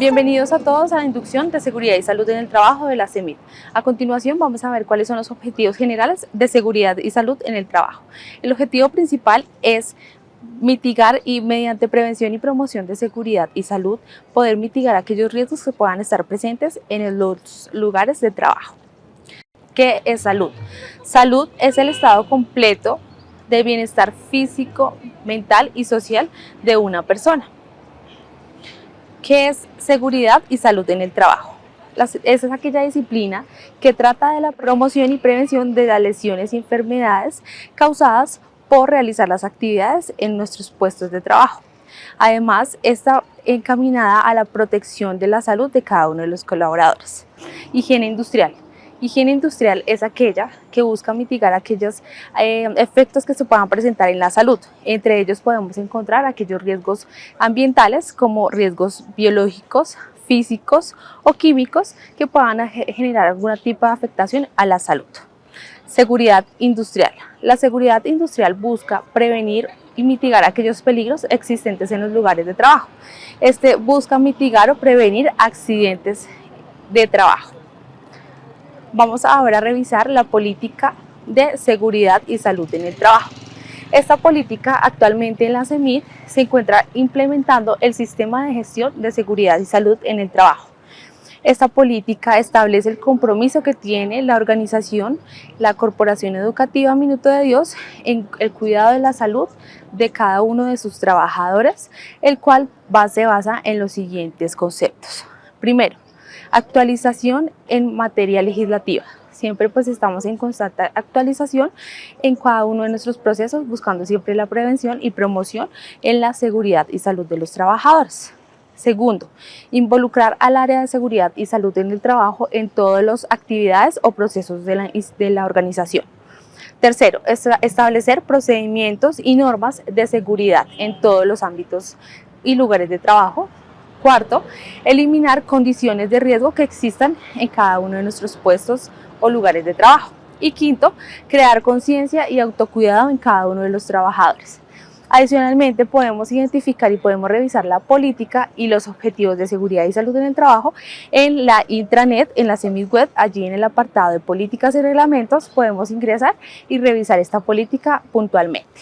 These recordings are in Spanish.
Bienvenidos a todos a la inducción de seguridad y salud en el trabajo de la CEMIT. A continuación vamos a ver cuáles son los objetivos generales de seguridad y salud en el trabajo. El objetivo principal es mitigar y mediante prevención y promoción de seguridad y salud poder mitigar aquellos riesgos que puedan estar presentes en los lugares de trabajo. ¿Qué es salud? Salud es el estado completo de bienestar físico, mental y social de una persona. ¿Qué es seguridad y salud en el trabajo? Esa es aquella disciplina que trata de la promoción y prevención de las lesiones y enfermedades causadas por realizar las actividades en nuestros puestos de trabajo. Además, está encaminada a la protección de la salud de cada uno de los colaboradores. Higiene industrial. Higiene industrial es aquella que busca mitigar aquellos efectos que se puedan presentar en la salud. Entre ellos podemos encontrar aquellos riesgos ambientales como riesgos biológicos, físicos o químicos que puedan generar algún tipo de afectación a la salud. Seguridad industrial. La seguridad industrial busca prevenir y mitigar aquellos peligros existentes en los lugares de trabajo. Busca mitigar o prevenir accidentes de trabajo. Vamos ahora a revisar la política de seguridad y salud en el trabajo. Esta política actualmente en la CEMIT se encuentra implementando el sistema de gestión de seguridad y salud en el trabajo. Esta política establece el compromiso que tiene la organización, la Corporación Educativa Minuto de Dios, en el cuidado de la salud de cada uno de sus trabajadores, el cual se basa en los siguientes conceptos. Primero, actualización en materia legislativa. Siempre pues estamos en constante actualización en cada uno de nuestros procesos, buscando siempre la prevención y promoción en la seguridad y salud de los trabajadores. Segundo, involucrar al área de seguridad y salud en el trabajo en todas las actividades o procesos de la organización. Tercero, establecer procedimientos y normas de seguridad en todos los ámbitos y lugares de trabajo. Cuarto, eliminar condiciones de riesgo que existan en cada uno de nuestros puestos o lugares de trabajo. Y quinto, crear conciencia y autocuidado en cada uno de los trabajadores. Adicionalmente, podemos identificar y podemos revisar la política y los objetivos de seguridad y salud en el trabajo en la intranet, en la CEMIT web. Allí en el apartado de políticas y reglamentos podemos ingresar y revisar esta política puntualmente.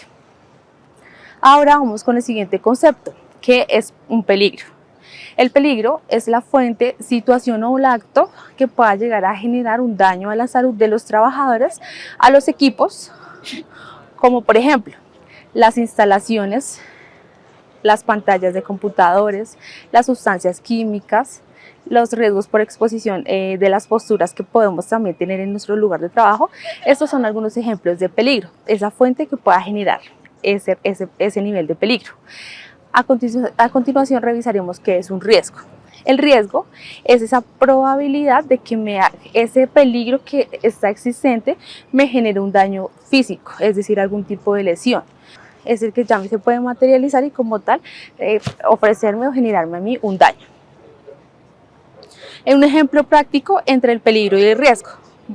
Ahora vamos con el siguiente concepto, que es un peligro. El peligro es la fuente, situación o acto que pueda llegar a generar un daño a la salud de los trabajadores, a los equipos, como por ejemplo las instalaciones, las pantallas de computadores, las sustancias químicas, los riesgos por exposición de las posturas que podemos también tener en nuestro lugar de trabajo. Estos son algunos ejemplos de peligro, esa fuente que pueda generar ese nivel de peligro. A continuación revisaremos qué es un riesgo. El riesgo es esa probabilidad de que ese peligro que está existente me genere un daño físico, es decir, algún tipo de lesión. Es el que ya se puede materializar y como tal ofrecerme o generarme a mí un daño. En un ejemplo práctico entre el peligro y el riesgo,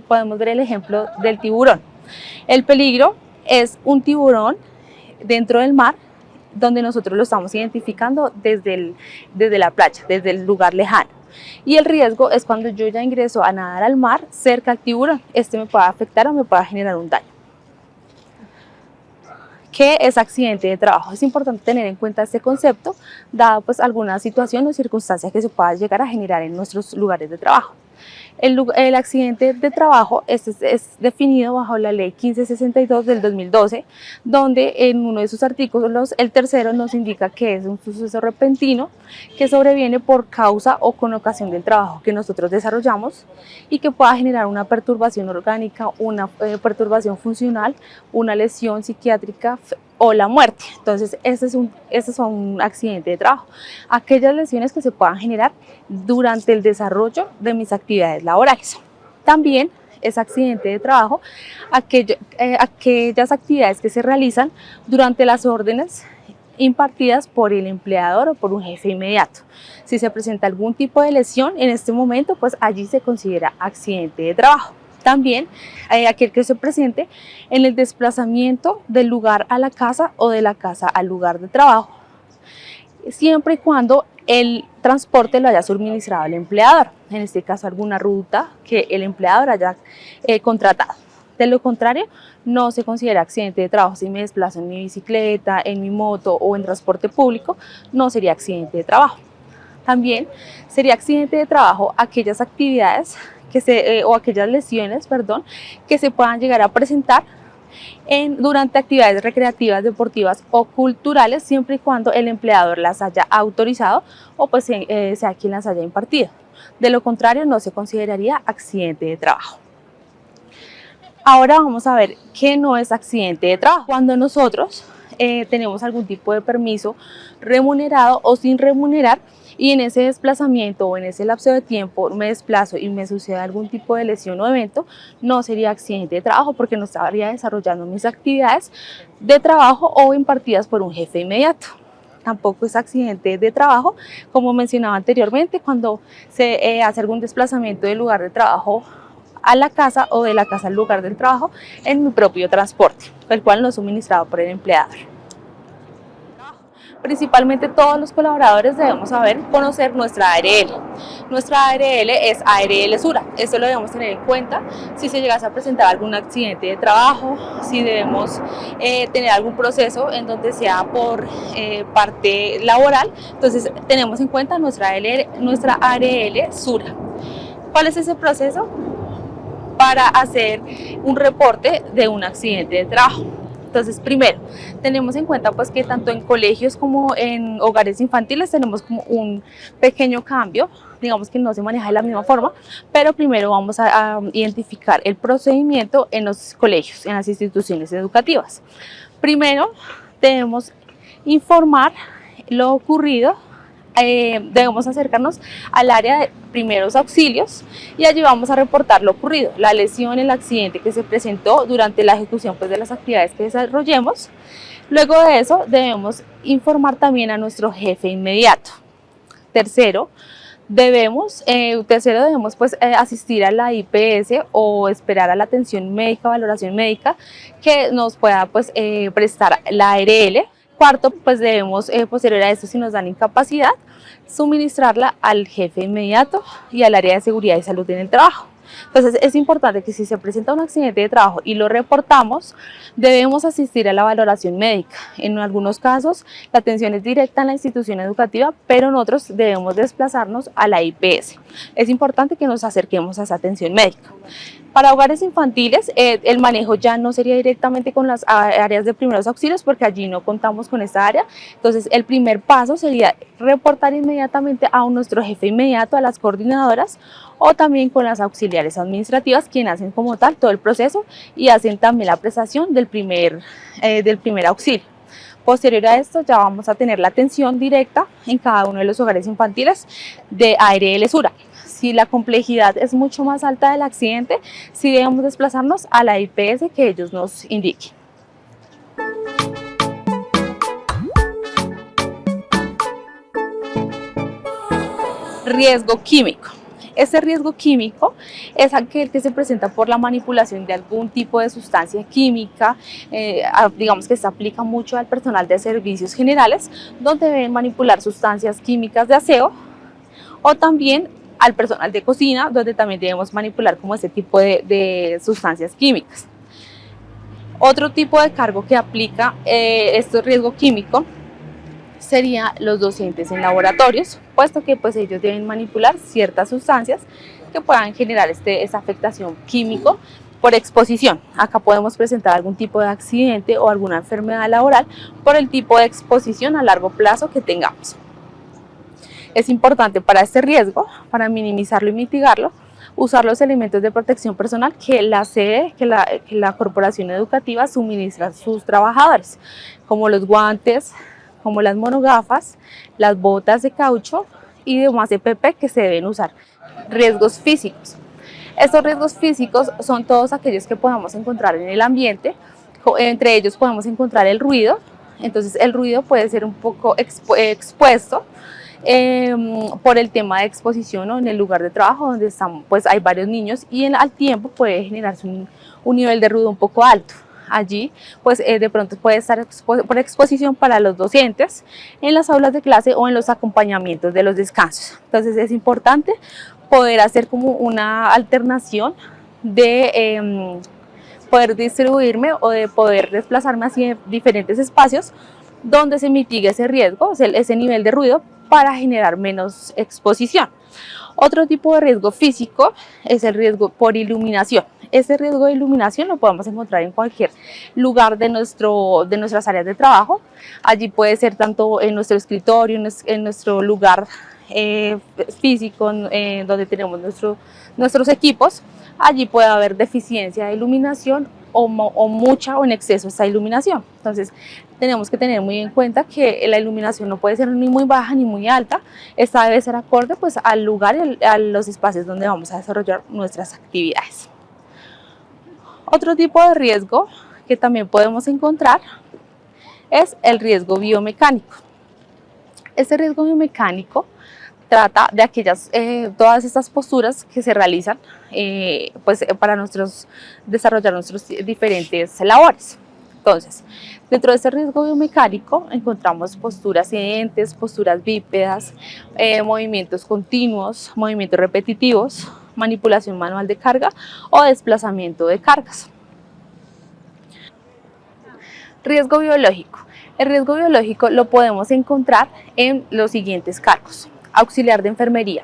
podemos ver el ejemplo del tiburón. El peligro es un tiburón dentro del mar, donde nosotros lo estamos identificando desde la playa, desde el lugar lejano. Y el riesgo es cuando yo ya ingreso a nadar al mar cerca al tiburón. Me puede afectar o me puede generar un daño. ¿Qué es accidente de trabajo? Es importante tener en cuenta este concepto, dado pues alguna situación o circunstancia que se pueda llegar a generar en nuestros lugares de trabajo. El accidente de trabajo es definido bajo la ley 1562 del 2012, donde en uno de sus artículos, el tercero, nos indica que es un suceso repentino que sobreviene por causa o con ocasión del trabajo que nosotros desarrollamos y que pueda generar una perturbación orgánica, una perturbación funcional, una lesión psiquiátrica o la muerte. Entonces, este es un accidente de trabajo. Aquellas lesiones que se puedan generar durante el desarrollo de mis actividades laborales. También es accidente de trabajo aquellas actividades que se realizan durante las órdenes impartidas por el empleador o por un jefe inmediato. Si se presenta algún tipo de lesión en este momento, pues allí se considera accidente de trabajo. También aquel que se presente en el desplazamiento del lugar a la casa o de la casa al lugar de trabajo, siempre y cuando el transporte lo haya suministrado el empleador, en este caso alguna ruta que el empleador haya contratado. De lo contrario, no se considera accidente de trabajo si me desplazo en mi bicicleta, en mi moto o en transporte público, no sería accidente de trabajo. También sería accidente de trabajo aquellas actividades o aquellas lesiones, que se puedan llegar a presentar durante actividades recreativas, deportivas o culturales, siempre y cuando el empleador las haya autorizado o pues sea quien las haya impartido. De lo contrario, no se consideraría accidente de trabajo. Ahora vamos a ver qué no es accidente de trabajo. Cuando nosotros tenemos algún tipo de permiso remunerado o sin remunerar y en ese desplazamiento o en ese lapso de tiempo me desplazo y me sucede algún tipo de lesión o evento, no sería accidente de trabajo porque no estaría desarrollando mis actividades de trabajo o impartidas por un jefe inmediato. Tampoco es accidente de trabajo, como mencionaba anteriormente, cuando se hace algún desplazamiento del lugar de trabajo a la casa o de la casa al lugar del trabajo en mi propio transporte, el cual no es suministrado por el empleador. Principalmente todos los colaboradores debemos conocer nuestra ARL. Nuestra ARL es ARL Sura, eso lo debemos tener en cuenta si se llegase a presentar algún accidente de trabajo, si debemos tener algún proceso en donde sea por parte laboral, entonces tenemos en cuenta nuestra ARL Sura. ¿Cuál es ese proceso? Para hacer un reporte de un accidente de trabajo. Entonces, primero, tenemos en cuenta pues que tanto en colegios como en hogares infantiles tenemos como un pequeño cambio, digamos que no se maneja de la misma forma, pero primero vamos a identificar el procedimiento en los colegios, en las instituciones educativas. Primero, debemos informar lo ocurrido. Debemos acercarnos al área de primeros auxilios y allí vamos a reportar lo ocurrido, la lesión, el accidente que se presentó durante la ejecución pues, de las actividades que desarrollemos. Luego de eso debemos informar también a nuestro jefe inmediato. Tercero, debemos pues, asistir a la IPS o esperar a la atención médica, valoración médica que nos pueda pues, prestar la ARL. Cuarto, pues debemos, posterior a esto, si nos dan incapacidad, suministrarla al jefe inmediato y al área de seguridad y salud en el trabajo. Entonces es importante que si se presenta un accidente de trabajo y lo reportamos, debemos asistir a la valoración médica. En algunos casos la atención es directa en la institución educativa, pero en otros debemos desplazarnos a la IPS. Es importante que nos acerquemos a esa atención médica. Para hogares infantiles, el manejo ya no sería directamente con las áreas de primeros auxilios porque allí no contamos con esta área. Entonces, el primer paso sería reportar inmediatamente a nuestro jefe inmediato, a las coordinadoras o también con las auxiliares administrativas, quienes hacen como tal todo el proceso y hacen también la prestación del primer auxilio. Posterior a esto, ya vamos a tener la atención directa en cada uno de los hogares infantiles de ARL Sura. Si la complejidad es mucho más alta del accidente, sí debemos desplazarnos a la IPS que ellos nos indiquen. Riesgo químico. Ese riesgo químico es aquel que se presenta por la manipulación de algún tipo de sustancia química, digamos que se aplica mucho al personal de servicios generales, donde deben manipular sustancias químicas de aseo, o también al personal de cocina, donde también debemos manipular como ese tipo de sustancias químicas. Otro tipo de cargo que aplica este riesgo químico serían los docentes en laboratorios, puesto que pues, ellos deben manipular ciertas sustancias que puedan generar esa afectación químico por exposición. Acá podemos presentar algún tipo de accidente o alguna enfermedad laboral por el tipo de exposición a largo plazo que tengamos. Es importante para este riesgo, para minimizarlo y mitigarlo, usar los elementos de protección personal que la sede, que la corporación educativa suministra a sus trabajadores, como los guantes, como las monogafas, las botas de caucho y demás EPP que se deben usar. Riesgos físicos. Estos riesgos físicos son todos aquellos que podamos encontrar en el ambiente. Entre ellos podemos encontrar el ruido. Entonces el ruido puede ser un poco expuesto por el tema de exposición, ¿no? En el lugar de trabajo donde están, pues hay varios niños y al tiempo puede generarse un nivel de ruido un poco alto. Allí, pues de pronto puede estar por exposición para los docentes en las aulas de clase o en los acompañamientos de los descansos. Entonces es importante poder hacer como una alternación de poder distribuirme o de poder desplazarme hacia diferentes espacios donde se mitigue ese riesgo, ese nivel de ruido, para generar menos exposición. Otro tipo de riesgo físico es el riesgo por iluminación. Este riesgo de iluminación lo podemos encontrar en cualquier lugar de nuestras áreas de trabajo. Allí puede ser tanto en nuestro escritorio, en nuestro lugar físico, donde tenemos nuestros equipos. Allí puede haber deficiencia de iluminación o mucha o en exceso esta iluminación. Entonces tenemos que tener muy en cuenta que la iluminación no puede ser ni muy baja ni muy alta. Esta debe ser acorde pues al lugar y a los espacios donde vamos a desarrollar nuestras actividades. Otro tipo de riesgo que también podemos encontrar es el riesgo biomecánico. Este riesgo biomecánico trata de todas estas posturas que se realizan para desarrollar nuestros diferentes labores. Entonces, dentro de este riesgo biomecánico encontramos posturas sedentes, posturas bípedas, movimientos continuos, movimientos repetitivos, manipulación manual de carga o desplazamiento de cargas. Riesgo biológico. El riesgo biológico lo podemos encontrar en los siguientes cargos. Auxiliar de enfermería.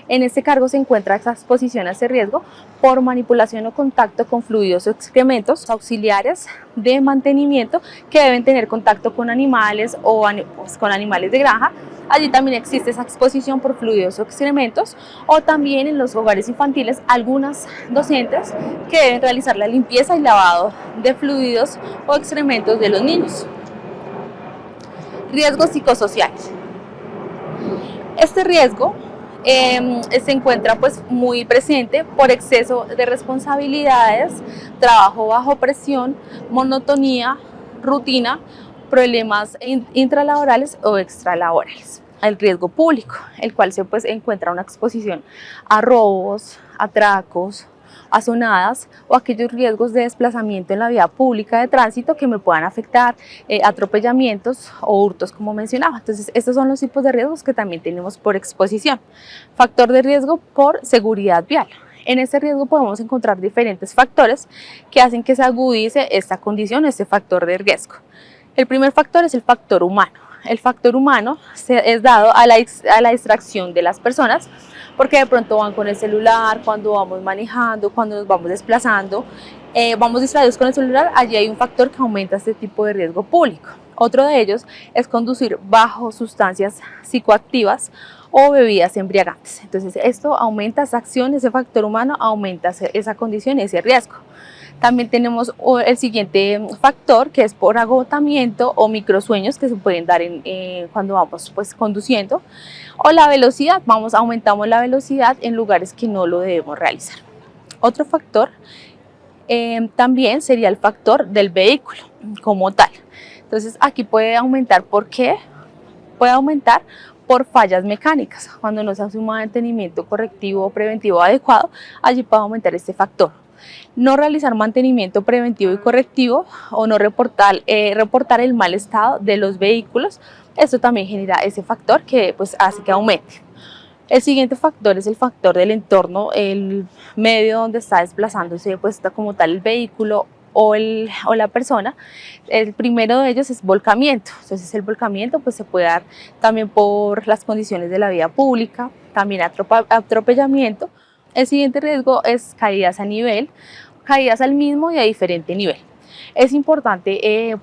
En este cargo se encuentra esa exposición a ese riesgo por manipulación o contacto con fluidos o excrementos. Auxiliares de mantenimiento que deben tener contacto con animales o con animales de granja. Allí también existe esa exposición por fluidos o excrementos, o también en los hogares infantiles algunas docentes que deben realizar la limpieza y lavado de fluidos o excrementos de los niños. Riesgos psicosociales. Este riesgo se encuentra pues muy presente por exceso de responsabilidades, trabajo bajo presión, monotonía, rutina, problemas intralaborales o extralaborales. El riesgo público, el cual se encuentra una exposición a robos, atracos, azonadas o aquellos riesgos de desplazamiento en la vía pública de tránsito que me puedan afectar, atropellamientos o hurtos, como mencionaba. Entonces, estos son los tipos de riesgos que también tenemos por exposición. Factor de riesgo por seguridad vial. En este riesgo podemos encontrar diferentes factores que hacen que se agudice esta condición, este factor de riesgo. El primer factor es el factor humano. El factor humano es dado a la distracción de las personas, porque de pronto van con el celular, cuando vamos manejando, cuando nos vamos desplazando, vamos distraídos con el celular. Allí hay un factor que aumenta este tipo de riesgo público. Otro de ellos es conducir bajo sustancias psicoactivas o bebidas embriagantes. Entonces esto aumenta esa acción, ese factor humano aumenta esa condición, ese riesgo. También tenemos el siguiente factor, que es por agotamiento o microsueños que se pueden dar cuando vamos conduciendo, o la velocidad. Aumentamos la velocidad en lugares que no lo debemos realizar. Otro factor también sería el factor del vehículo como tal. Entonces aquí puede aumentar. ¿Por qué? Puede aumentar por fallas mecánicas. Cuando no se hace un mantenimiento correctivo o preventivo adecuado, allí puede aumentar este factor. No realizar mantenimiento preventivo y correctivo o no reportar el mal estado de los vehículos, esto también genera ese factor que hace que aumente. El siguiente factor es el factor del entorno, el medio donde está desplazándose como tal el vehículo o la persona. El primero de ellos es volcamiento. Entonces el volcamiento se puede dar también por las condiciones de la vía pública, también atropellamiento. El siguiente riesgo es caídas a nivel, caídas al mismo y a diferente nivel. Es importante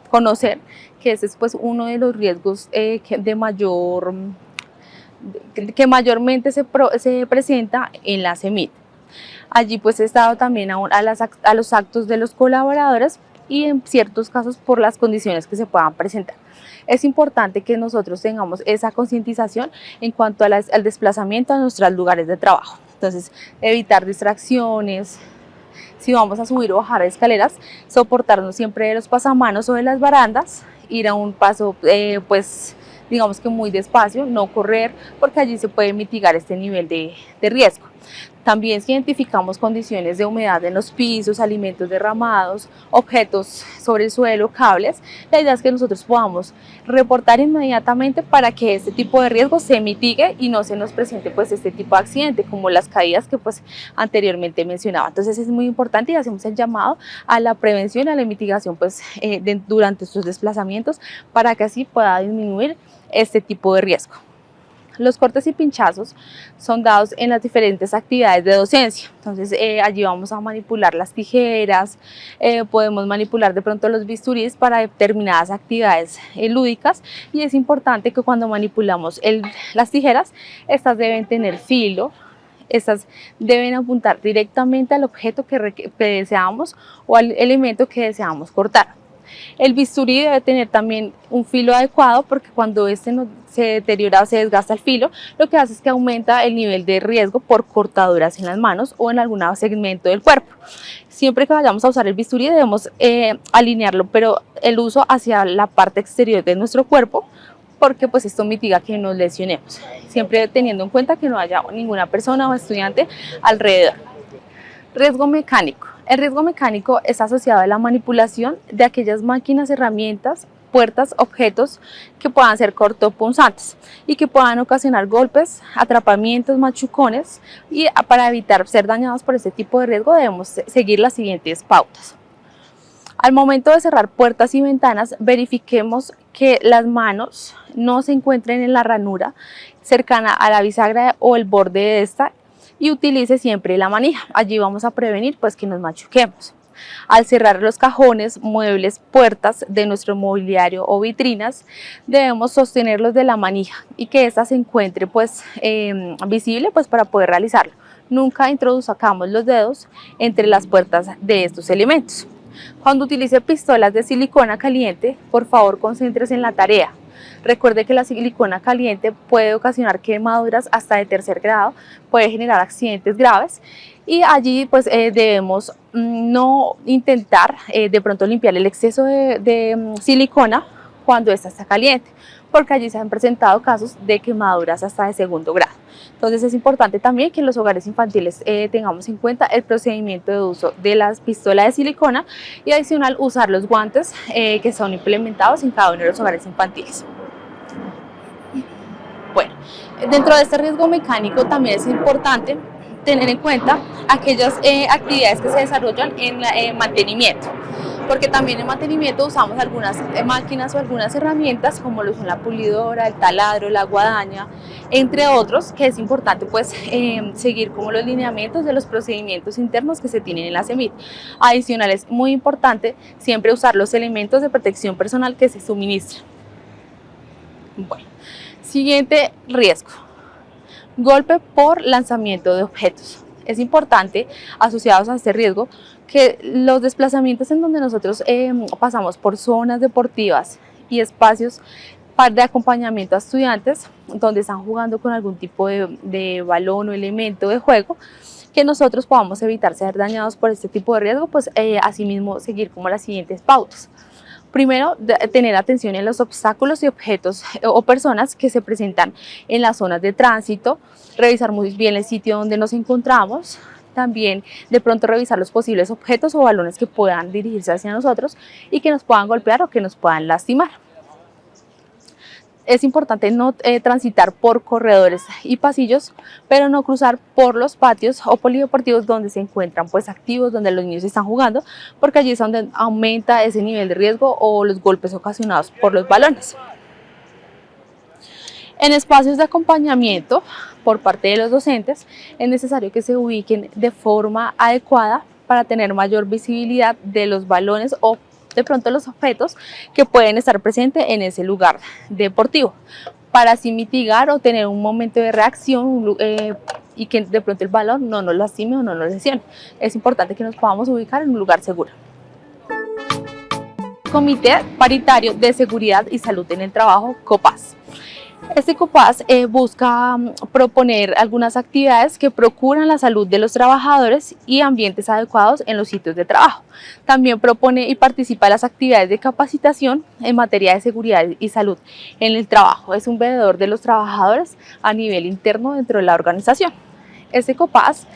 conocer que este es uno de los riesgos que mayormente se presenta en la CEMIT. Allí he estado también a los actos de los colaboradores y en ciertos casos por las condiciones que se puedan presentar. Es importante que nosotros tengamos esa concientización en cuanto al desplazamiento a nuestros lugares de trabajo. Entonces, evitar distracciones. Si vamos a subir o bajar escaleras, soportarnos siempre de los pasamanos o de las barandas, ir a un paso digamos que muy despacio, no correr, porque allí se puede mitigar este nivel de riesgo. También si identificamos condiciones de humedad en los pisos, alimentos derramados, objetos sobre el suelo, cables, la idea es que nosotros podamos reportar inmediatamente para que este tipo de riesgo se mitigue y no se nos presente pues este tipo de accidente como las caídas que pues anteriormente mencionaba. Entonces es muy importante y hacemos el llamado a la prevención, a la mitigación pues durante estos desplazamientos para que así pueda disminuir este tipo de riesgo. Los cortes y pinchazos son dados en las diferentes actividades de docencia, entonces allí vamos a manipular las tijeras, podemos manipular de pronto los bisturís para determinadas actividades lúdicas y es importante que cuando manipulamos las tijeras, estas deben tener filo, estas deben apuntar directamente al objeto que deseamos o al elemento que deseamos cortar. El bisturí debe tener también un filo adecuado porque cuando se deteriora o se desgasta el filo, lo que hace es que aumenta el nivel de riesgo por cortaduras en las manos o en algún segmento del cuerpo. Siempre que vayamos a usar el bisturí debemos alinearlo, pero el uso hacia la parte exterior de nuestro cuerpo porque pues esto mitiga que nos lesionemos, siempre teniendo en cuenta que no haya ninguna persona o estudiante alrededor. Riesgo mecánico. El riesgo mecánico es asociado a la manipulación de aquellas máquinas, herramientas, puertas, objetos que puedan ser cortopunzantes y que puedan ocasionar golpes, atrapamientos, machucones y para evitar ser dañados por este tipo de riesgo debemos seguir las siguientes pautas. Al momento de cerrar puertas y ventanas, verifiquemos que las manos no se encuentren en la ranura cercana a la bisagra o el borde de esta y utilice siempre la manija. Allí vamos a prevenir pues que nos machuquemos. Al cerrar los cajones, muebles, puertas de nuestro mobiliario o vitrinas, debemos sostenerlos de la manija y que ésta se encuentre pues visible pues para poder realizarlo. Nunca introduzcamos los dedos entre las puertas de estos elementos. Cuando utilice pistolas de silicona caliente, por favor concéntrese en la tarea. Recuerde que la silicona caliente puede ocasionar quemaduras hasta de tercer grado, puede generar accidentes graves y allí pues debemos no intentar de pronto limpiar el exceso de silicona cuando esta está caliente, porque allí se han presentado casos de quemaduras hasta de segundo grado. Entonces es importante también que en los hogares infantiles tengamos en cuenta el procedimiento de uso de las pistolas de silicona y adicional usar los guantes que son implementados en cada uno de los hogares infantiles. Bueno, dentro de este riesgo mecánico también es importante tener en cuenta aquellas actividades que se desarrollan en mantenimiento, porque también en mantenimiento usamos algunas máquinas o algunas herramientas como lo son la pulidora, el taladro, la guadaña, entre otros, que es importante pues seguir como los lineamientos de los procedimientos internos que se tienen en la CEMIT. Adicional, es muy importante siempre usar los elementos de protección personal que se suministran. Bueno, siguiente riesgo. Golpe por lanzamiento de objetos. Es importante, asociados a este riesgo, que los desplazamientos en donde nosotros pasamos por zonas deportivas y espacios de acompañamiento a estudiantes, donde están jugando con algún tipo de balón o elemento de juego, que nosotros podamos evitar ser dañados por este tipo de riesgo, pues asimismo seguir como las siguientes pautas. Primero, tener atención en los obstáculos y objetos o personas que se presentan en las zonas de tránsito, revisar muy bien el sitio donde nos encontramos, también de pronto revisar los posibles objetos o balones que puedan dirigirse hacia nosotros y que nos puedan golpear o que nos puedan lastimar. Es importante no transitar por corredores y pasillos, pero no cruzar por los patios o polideportivos donde se encuentran pues activos, donde los niños están jugando, porque allí es donde aumenta ese nivel de riesgo o los golpes ocasionados por los balones. En espacios de acompañamiento por parte de los docentes es necesario que se ubiquen de forma adecuada para tener mayor visibilidad de los balones o de pronto los objetos que pueden estar presentes en ese lugar deportivo, para así mitigar o tener un momento de reacción y que de pronto el balón no nos lastime o no nos lesione. Es importante que nos podamos ubicar en un lugar seguro. Comité Paritario de Seguridad y Salud en el Trabajo, COPAS. Este COPAS busca proponer algunas actividades que procuran la salud de los trabajadores y ambientes adecuados en los sitios de trabajo. También propone y participa en las actividades de capacitación en materia de seguridad y salud en el trabajo. Es un veedor de los trabajadores a nivel interno dentro de la organización. Este COPAS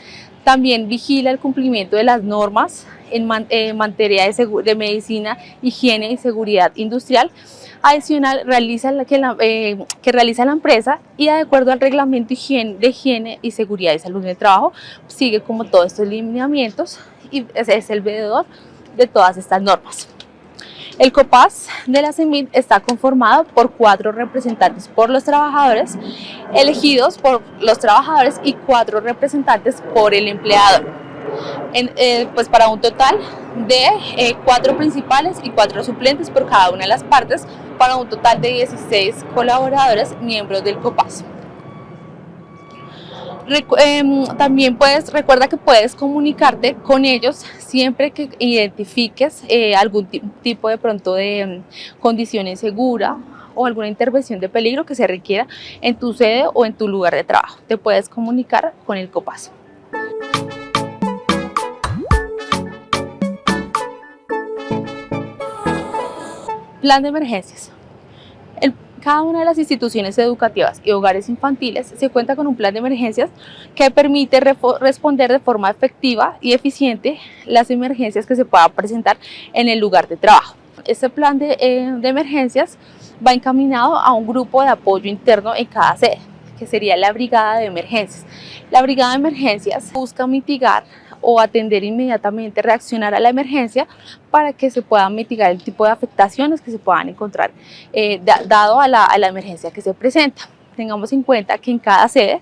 también vigila el cumplimiento de las normas en materia de medicina, higiene y seguridad industrial. Adicional, que realiza la empresa y de acuerdo al reglamento de higiene y seguridad y salud en el trabajo, sigue como todos estos lineamientos y es el veedor de todas estas normas. El COPAS de la CEMIT está conformado por 4 representantes por los trabajadores, elegidos por los trabajadores, y 4 representantes por el empleador. Pues para un total de 4 principales y 4 suplentes por cada una de las partes, para un total de 16 colaboradores miembros del COPAS. También recuerda que puedes comunicarte con ellos siempre que identifiques algún tipo de condición insegura o alguna intervención de peligro que se requiera en tu sede o en tu lugar de trabajo. Te puedes comunicar con el COPAS. Plan de emergencias. Cada una de las instituciones educativas y hogares infantiles se cuenta con un plan de emergencias que permite responder de forma efectiva y eficiente las emergencias que se puedan presentar en el lugar de trabajo. Este plan de emergencias va encaminado a un grupo de apoyo interno en cada sede, que sería la brigada de emergencias. La brigada de emergencias busca mitigar o atender inmediatamente, reaccionar a la emergencia para que se pueda mitigar el tipo de afectaciones que se puedan encontrar dado a la emergencia que se presenta. Tengamos en cuenta que en cada sede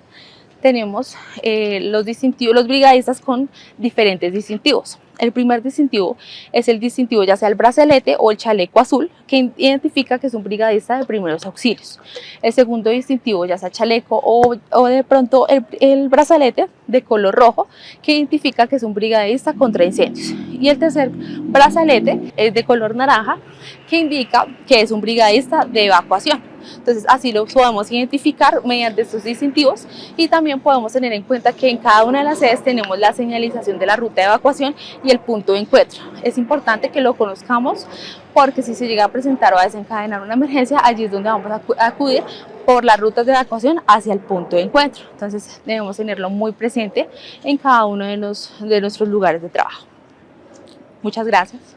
tenemos los brigadistas con diferentes distintivos. El primer distintivo es el distintivo ya sea el brazalete o el chaleco azul, que identifica que es un brigadista de primeros auxilios. El segundo distintivo ya sea chaleco o de pronto el brazalete de color rojo, que identifica que es un brigadista contra incendios. Y el tercer brazalete es de color naranja, que indica que es un brigadista de evacuación. Entonces así lo podemos identificar mediante estos distintivos, y también podemos tener en cuenta que en cada una de las sedes tenemos la señalización de la ruta de evacuación y el punto de encuentro. Es importante que lo conozcamos porque si se llega a presentar o a desencadenar una emergencia, allí es donde vamos a acudir por las rutas de evacuación hacia el punto de encuentro. Entonces debemos tenerlo muy presente en cada uno de nuestros lugares de trabajo. Muchas gracias.